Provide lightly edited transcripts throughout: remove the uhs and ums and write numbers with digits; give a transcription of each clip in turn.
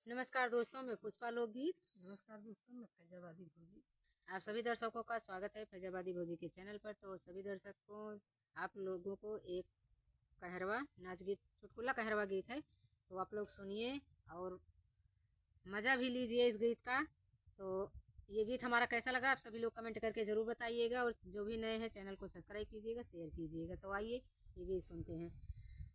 नमस्कार दोस्तों, मैं पुष्पा लोकगीत। नमस्कार दोस्तों, मैं फैजाबादी भोजी। आप सभी दर्शकों का स्वागत है फैजाबादी भोजी के चैनल पर। तो सभी दर्शकों, आप लोगों को एक कहरवा नाच गीत, चुटकुला कहरवा गीत है, तो आप लोग सुनिए और मज़ा भी लीजिए इस गीत का। तो ये गीत हमारा कैसा लगा आप सभी लोग कमेंट करके ज़रूर बताइएगा, और जो भी नए हैं चैनल को सब्सक्राइब कीजिएगा, शेयर कीजिएगा। तो आइए ये गीत सुनते हैं।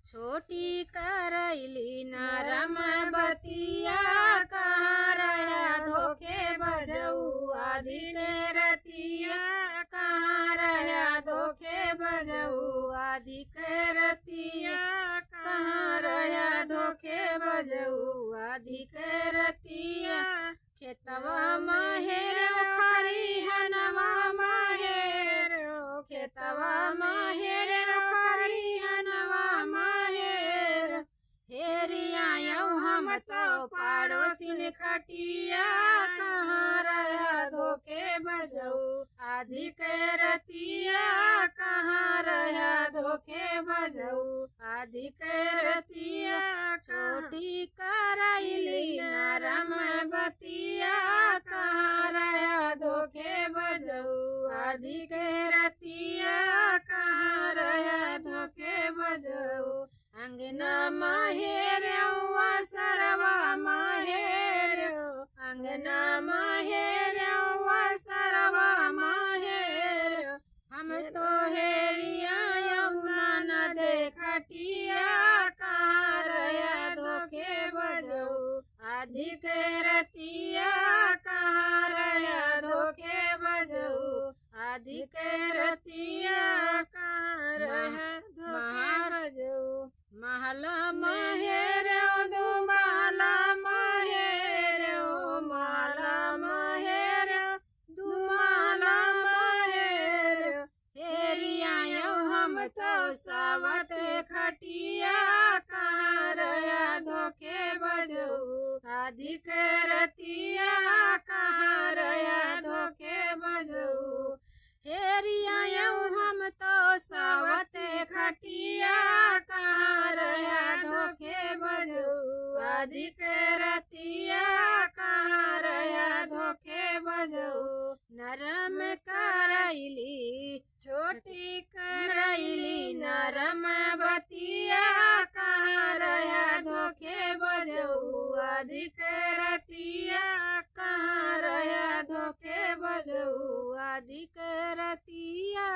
छोटी करैली नरम बतिया, कहाँ रहा धोखे बजऊ अधिक रतिया, कहाँ रहा धोखे बजऊ अधिक रतिया, कहाँ रहा धोखे बजऊ अधिक रतिया। खेतवा माहेर खरिहनवा माहेर, खेतवा माहेर खरिहनवा माहेर, हेरिया हम तो पड़ोसिन खटिया, कहाँ रहा धोखे बजऊ अधिक रतिया, कहाँ रहा धोखे बजऊ अधिक रतिया। छोटी करैली नरम बतिया, कहाँ रहा धोखे बजऊ अधिक रतिया, कहाँ रहा धोखे बजऊ। अंगना माहेर सरवा माहेर, अंगना माहेर सरवा माहेर, हम तो हेरिया यमुना न देखटिया, कहाँ रहा धोखे बजऊ अधिक रतिया, कहाँ रहा धोखे बजऊ अधिक रतिया, कहाँ रहा धोखे बजऊ। महला माहेर दो महला माहेर, महला माहेर दो महला माहेर, हेरिया हम तो सावत खटिया, कहाँ रहा धोखे बजऊ अधिक रतिया, कहाँ रहा धोखे बजऊ। हेरिया हम तो सावत खटिया, कहाँ रहा धोखे बजऊ अधिक रतिया, कहाँ रहा धोखे बजऊ। नरम करैली छोटी करैली नरम बतिया, कहाँ रहा धोखे बजऊ अधिक रतिया, कहाँ रहा धोखे बजऊ अधिक रतिया।